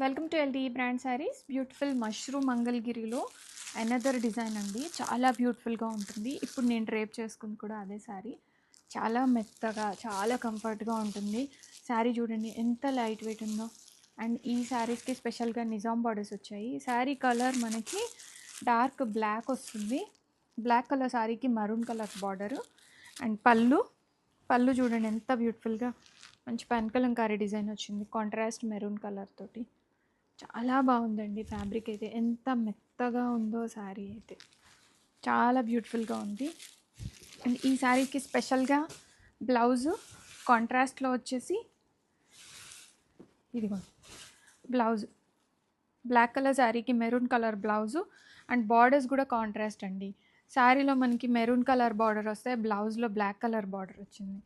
Welcome to LT brand saris. Beautiful mushroom మంగళగిరిలో another design అండి. చాలా బ్యూటిఫుల్గా ఉంటుంది. ఇప్పుడు నేను డ్రేప్ చేసుకుంది కూడా అదే శారీ. చాలా మెత్తగా, చాలా కంఫర్ట్గా ఉంటుంది. శారీ చూడండి ఎంత లైట్ వెయిట్ ఉందో. అండ్ ఈ శారీస్కి స్పెషల్గా నిజాం బార్డర్స్ వచ్చాయి. శారీ కలర్ మనకి డార్క్ బ్లాక్ వస్తుంది. బ్లాక్ కలర్ శారీకి మరూన్ కలర్ బార్డరు. అండ్ పళ్ళు చూడండి ఎంత బ్యూటిఫుల్గా మంచి కలంకారీ డిజైన్ వచ్చింది కాంట్రాస్ట్ మెరూన్ కలర్ తోటి. చాలా బాగుందండి. ఫ్యాబ్రిక్ అయితే ఎంత మెత్తగా ఉందో శారీ అయితే చాలా బ్యూటిఫుల్గా ఉంది. అండ్ ఈ శారీకి స్పెషల్గా బ్లౌజు కాంట్రాస్ట్లో వచ్చేసి ఇదిగో బ్లౌజ్ బ్లాక్ కలర్ శారీకి maroon colour blouse and borders కూడా కాంట్రాస్ట్ అండి. శారీలో మనకి మెరూన్ కలర్ బార్డర్ వస్తే బ్లౌజ్లో బ్లాక్ కలర్ బార్డర్ వచ్చింది.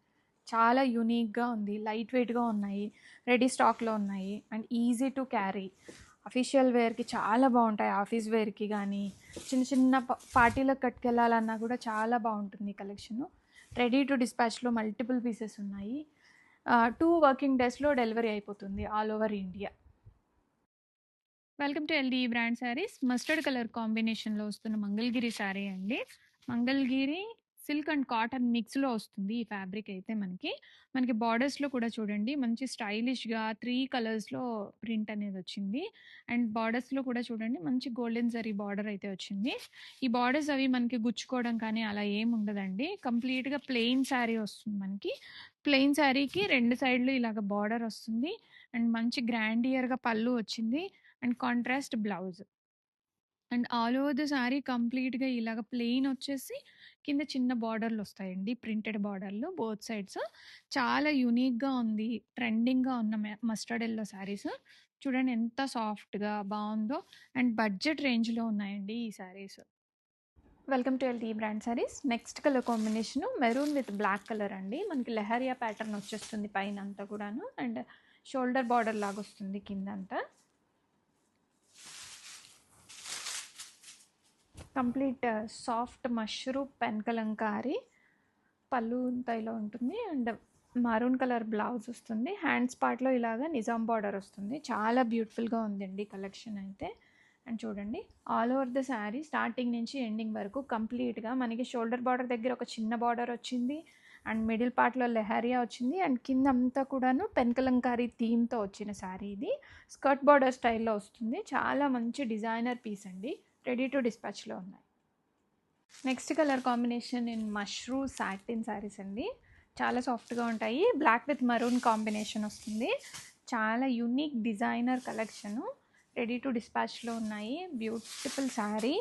చాలా యూనిక్గా ఉంది. లైట్ వెయిట్గా ఉన్నాయి. రెడీ స్టాక్లో ఉన్నాయి. And easy to carry. Official వేర్కి చాలా బాగుంటాయి. ఆఫీస్ వేర్కి కానీ చిన్న చిన్న పార్టీలకు కట్టుకెళ్ళాలన్నా కూడా చాలా బాగుంటుంది ఈ కలెక్షను. రెడీ టు డిస్పాచ్లో మల్టిపుల్ పీసెస్ ఉన్నాయి. 2 వర్కింగ్ డేస్లో డెలివరీ అయిపోతుంది all over India. Welcome to LD brand saris. Mustard colour కాంబినేషన్లో వస్తున్న మంగళగిరి శారీ అండి. మంగళగిరి సిల్క్ అండ్ కాటన్ మిక్స్లో వస్తుంది ఈ ఫ్యాబ్రిక్ అయితే. మనకి బార్డర్స్లో కూడా చూడండి మంచి స్టైలిష్గా 3 కలర్స్లో ప్రింట్ అనేది వచ్చింది. అండ్ బార్డర్స్లో కూడా చూడండి మంచి గోల్డెన్ జరీ బార్డర్ అయితే వచ్చింది. ఈ బార్డర్స్ అవి మనకి గుచ్చుకోవడం కానీ అలా ఏం ఉండదండి. కంప్లీట్గా ప్లెయిన్ శారీ వస్తుంది మనకి. ప్లెయిన్ శారీకి 2 సైడ్లు ఇలాగ బార్డర్ వస్తుంది. అండ్ మంచి గ్రాండియర్గా పళ్ళు వచ్చింది. And contrast blouse. And all over the sari కంప్లీట్‌గా ఇలాగ ప్లెయిన్ వచ్చేసి కింద చిన్న బార్డర్‌లు వస్తాయండి. ప్రింటెడ్ బార్డర్‌లు బోత్ సైడ్స్. చాలా యూనిక్‌గా ఉంది. ట్రెండింగ్‌గా ఉన్న మస్టర్డ్ యెల్లో శారీస్. చూడండి ఎంత సాఫ్ట్‌గా బావుందో. అండ్ బడ్జెట్ రేంజ్‌లో ఉన్నాయండి ఈ saris. Welcome to LT brand saris. Next colour combination maroon with black colour అండి. మనకి లెహరియా ప్యాటర్న్ వచ్చేస్తుంది పైనంతా కూడాను. అండ్ షోల్డర్ బార్డర్ లాగా వస్తుంది కిందంతా. కంప్లీట్ సాఫ్ట్ మష్రూమ్ కలంకారీ పళ్ళు ఇలా ఉంటుంది. అండ్ మరూన్ కలర్ బ్లౌజ్ వస్తుంది. హ్యాండ్స్ పార్ట్లో ఇలాగా నిజాం బార్డర్ వస్తుంది. చాలా బ్యూటిఫుల్గా ఉందండి కలెక్షన్ అయితే. అండ్ చూడండి all over the sari starting నుంచి ఎండింగ్ వరకు కంప్లీట్గా మనకి షోల్డర్ బార్డర్ దగ్గర ఒక చిన్న బార్డర్ వచ్చింది. అండ్ మిడిల్ పార్ట్లో లెహరియా వచ్చింది. అండ్ కింద అంతా కూడాను కలంకారీ థీమ్తో వచ్చిన శారీ ఇది. స్కర్ట్ బార్డర్ స్టైల్లో వస్తుంది. చాలా మంచి డిజైనర్ పీస్ అండి. రెడీ టు డిస్పాచ్లో ఉన్నాయి. Next colour combination in mushroom satin saris అండి. చాలా సాఫ్ట్గా ఉంటాయి. బ్లాక్ విత్ మరూన్ కాంబినేషన్ వస్తుంది. చాలా unique designer collection. Ready to డిస్పాచ్లో ఉన్నాయి. Beautiful sari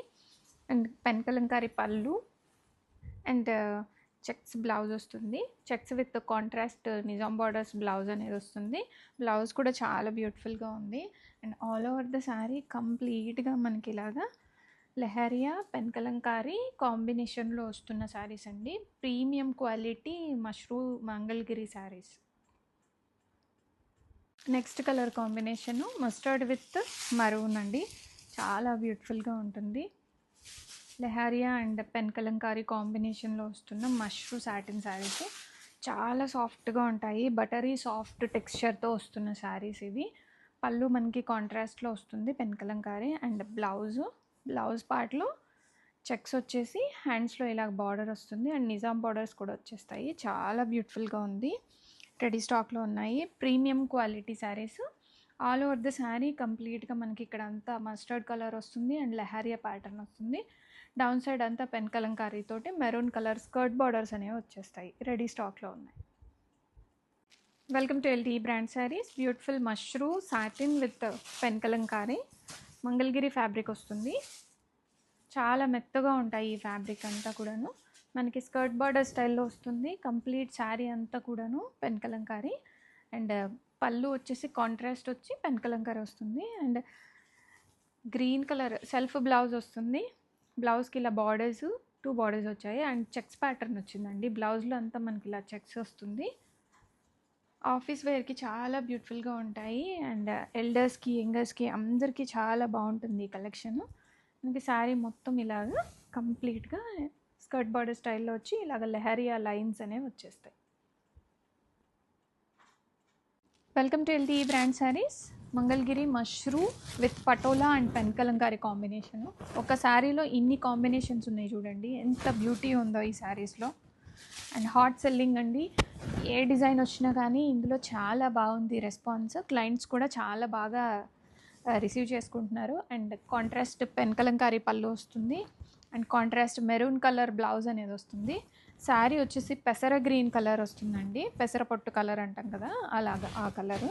and kalamkari pallu and checks blouse వస్తుంది. Checks with contrast Nizam borders blouse అనేది వస్తుంది. బ్లౌజ్ కూడా చాలా బ్యూటిఫుల్గా ఉంది. And all over the sari కంప్లీట్గా మనకి ఇలాగా లెహరియా కలంకారీ కాంబినేషన్లో వస్తున్న శారీస్ అండి. Premium quality mushroom Mangalagiri saris. Next colour combination mustard with maroon అండి. చాలా బ్యూటిఫుల్గా ఉంటుంది. లెహరియా అండ్ కలంకారీ కాంబినేషన్లో వస్తున్న మష్రూమ్ సాటిన్ శారీస్ చాలా సాఫ్ట్గా ఉంటాయి. బటరీ సాఫ్ట్ టెక్స్చర్తో వస్తున్న శారీస్ ఇవి. పళ్ళు మనకి కాంట్రాస్ట్లో వస్తుంది కలంకారీ. అండ్ బ్లౌజ్ పార్ట్లో చెక్స్ వచ్చేసి హ్యాండ్స్లో ఇలా బార్డర్ వస్తుంది. అండ్ నిజాం బార్డర్స్ కూడా వచ్చేస్తాయి. చాలా బ్యూటిఫుల్గా ఉంది. రెడీ స్టాక్లో ఉన్నాయి. Premium quality saris. All over the sari కంప్లీట్గా మనకి ఇక్కడ అంతా మస్టర్డ్ కలర్ వస్తుంది. అండ్ లెహరియా ప్యాటర్న్ వస్తుంది. డౌన్ సైడ్ అంతా కలంకారీ తోటి మెరూన్ కలర్ స్కర్ట్ బార్డర్స్ అనేవి వచ్చేస్తాయి. రెడీ స్టాక్లో ఉన్నాయి. Welcome to LT brand saris. Beautiful mushroom satin with Kalamkari Mangalagiri fabric వస్తుంది. చాలా మెత్తగా ఉంటాయి ఈ ఫ్యాబ్రిక్ అంతా కూడాను. మనకి స్కర్ట్ బార్డర్ స్టైల్లో వస్తుంది. కంప్లీట్ శారీ అంతా కూడాను కలంకారీ. అండ్ పళ్ళు వచ్చేసి కాంట్రాస్ట్ వచ్చి కలంకారీ వస్తుంది. And green colour self blouse వస్తుంది. బ్లౌజ్కి ఇలా బార్డర్స్ 2 బార్డర్స్ వచ్చాయి. అండ్ చెక్స్ ప్యాటర్న్ వచ్చిందండి. బ్లౌజ్లో అంతా మనకి ఇలా చెక్స్ వస్తుంది. ఆఫీస్ వేర్కి చాలా బ్యూటిఫుల్గా ఉంటాయి. అండ్ ఎల్డర్స్కి యంగర్స్కి అందరికీ చాలా బాగుంటుంది ఈ కలెక్షను. మనకి శారీ మొత్తం ఇలాగ కంప్లీట్గా స్కర్ట్ బార్డర్ స్టైల్లో వచ్చి ఇలాగ లెహరియా లైన్స్ అనేవి వచ్చేస్తాయి. Welcome to LT brand saris. Mangalagiri mashru with patola and pen Kalamkari combination. ఒక శారీలో ఇన్ని కాంబినేషన్స్ ఉన్నాయి చూడండి, ఎంత బ్యూటీ ఉందో ఈ శారీస్లో. అండ్ హాట్ సెల్లింగ్ అండి, ఏ డిజైన్ వచ్చినా కానీ ఇందులో చాలా బాగుంది రెస్పాన్స్. క్లయింట్స్ కూడా చాలా బాగా రిసీవ్ చేసుకుంటున్నారు. అండ్ కాంట్రాస్ట్ పెన్ కలంకారీ పళ్ళు వస్తుంది and contrast maroon colour blouse అనేది వస్తుంది. శారీ వచ్చేసి పెసర గ్రీన్ కలర్ వస్తుందండి, పెసర పొట్టు కలర్ అంటాం కదా అలాగా ఆ కలరు.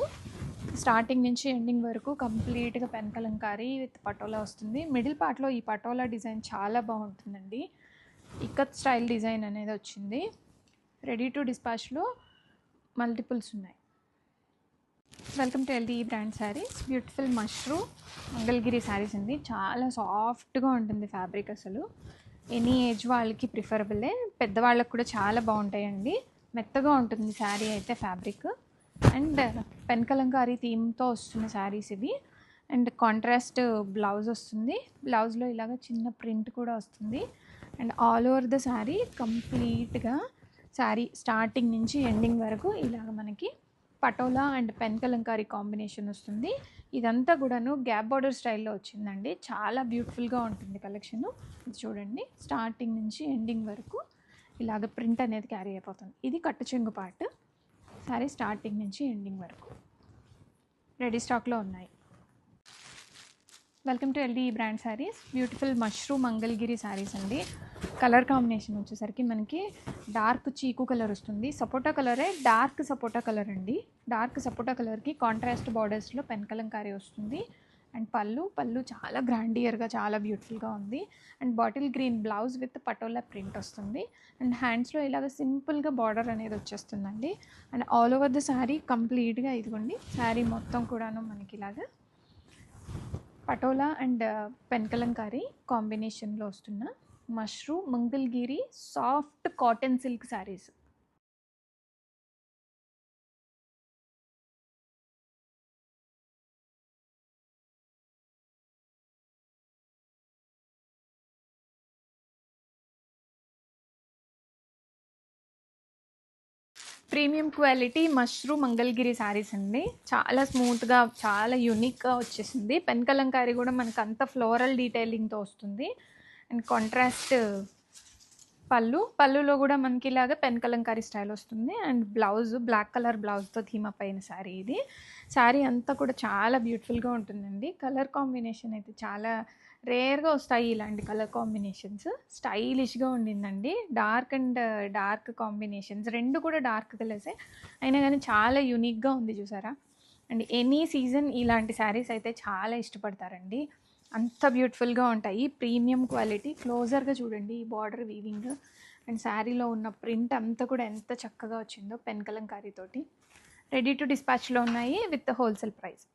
స్టార్టింగ్ నుంచి ఎండింగ్ వరకు కంప్లీట్గా పెన్ కలంకారీ విత్ పటోలా వస్తుంది. మిడిల్ పార్ట్లో ఈ పటోలా డిజైన్ చాలా బాగుంటుందండి, ఇక్కత్ స్టైల్ డిజైన్ అనేది వచ్చింది. రెడీ టు డిస్పాచ్లో మల్టిపుల్స్ ఉన్నాయి. Welcome to LD brand saris. Beautiful mashru Mangalagiri saris అండి, చాలా సాఫ్ట్గా ఉంటుంది ఫ్యాబ్రిక్. అసలు ఎనీ ఏజ్ వాళ్ళకి ప్రిఫరబులే, పెద్దవాళ్ళకి కూడా చాలా బాగుంటాయండి. మెత్తగా ఉంటుంది శారీ అయితే ఫ్యాబ్రిక్. అండ్ పెన్ కలంకారీ థీమ్తో వస్తున్న శారీస్ ఇవి. అండ్ కాంట్రాస్ట్ బ్లౌజ్ వస్తుంది, బ్లౌజ్లో ఇలాగ చిన్న ప్రింట్ కూడా వస్తుంది. And all over the sari కంప్లీట్గా శారీ స్టార్టింగ్ నుంచి ఎండింగ్ వరకు ఇలాగ మనకి patola and pen Kalamkari combination వస్తుంది. ఇదంతా కూడాను గ్యాప్ బార్డర్ స్టైల్లో వచ్చిందండి, చాలా బ్యూటిఫుల్గా ఉంటుంది కలెక్షను. ఇది చూడండి, స్టార్టింగ్ నుంచి ఎండింగ్ వరకు ఇలాగ ప్రింట్ అనేది క్యారీ అయిపోతుంది. ఇది కట్టు చెంగు పార్ట్. శారీ స్టార్టింగ్ నుంచి ఎండింగ్ వరకు రెడీ స్టాక్లో ఉన్నాయి. Welcome to LD brand saris. Beautiful mashru Mangalagiri saris అండి. కలర్ కాంబినేషన్ వచ్చేసరికి మనకి డార్క్ చీకు కలర్ వస్తుంది, సపోటా కలరే డార్క్ సపోటా కలర్ అండి. డార్క్ సపోటా కలర్కి కాంట్రాస్ట్ బార్డర్స్లో పెన్ కలంకారీ వస్తుంది. అండ్ పళ్ళు చాలా గ్రాండియర్గా చాలా బ్యూటిఫుల్గా ఉంది. And bottle green blouse with patola print వస్తుంది. అండ్ హ్యాండ్స్లో ఇలాగ సింపుల్గా బార్డర్ అనేది వచ్చేస్తుందండి. And all over the sari కంప్లీట్గా ఇదిగోండి, శారీ మొత్తం కూడాను మనకి ఇలాగా పటోలా అండ్ పెన్ కలంకారీ కాంబినేషన్లో వస్తున్న mashru Mangalagiri soft cotton silk saris. Premium quality mashru Mangalagiri saris అండి, చాలా స్మూత్గా చాలా యూనిక్గా వచ్చేసింది. పెన్ కలంకారీ కూడా మనకు అంత ఫ్లోరల్ డీటెయిలింగ్తో వస్తుంది. అండ్ కాంట్రాస్ట్ పళ్ళులో కూడా మనకి ఇలాగ పెన్ కలంకారీ స్టైల్ వస్తుంది. అండ్ బ్లౌజ్ బ్లాక్ కలర్ బ్లౌజ్తో థీమ్ అప్ అయిన శారీ ఇది. శారీ అంతా కూడా చాలా బ్యూటిఫుల్గా ఉంటుందండి. కలర్ కాంబినేషన్ అయితే చాలా రేర్గా వస్తాయి ఇలాంటి కలర్ కాంబినేషన్స్. స్టైలిష్గా ఉండిందండి, డార్క్ అండ్ డార్క్ కాంబినేషన్స్ రెండు కూడా డార్క్ కలర్సే అయినా కానీ చాలా యూనిక్గా ఉంది చూసారా. అండ్ ఎనీ సీజన్ ఇలాంటి శారీస్ అయితే చాలా ఇష్టపడతారండి, అంత బ్యూటిఫుల్గా ఉంటాయి. Premium quality. క్లోజర్గా చూడండి ఈ బార్డర్ వీవింగ్ అండ్ శారీలో ఉన్న ప్రింట్ అంతా కూడా ఎంత చక్కగా వచ్చిందో పెన్ కలంకారీ తోటి. రెడీ టు డిస్పాచ్లో ఉన్నాయి విత్ హోల్సేల్ ప్రైస్.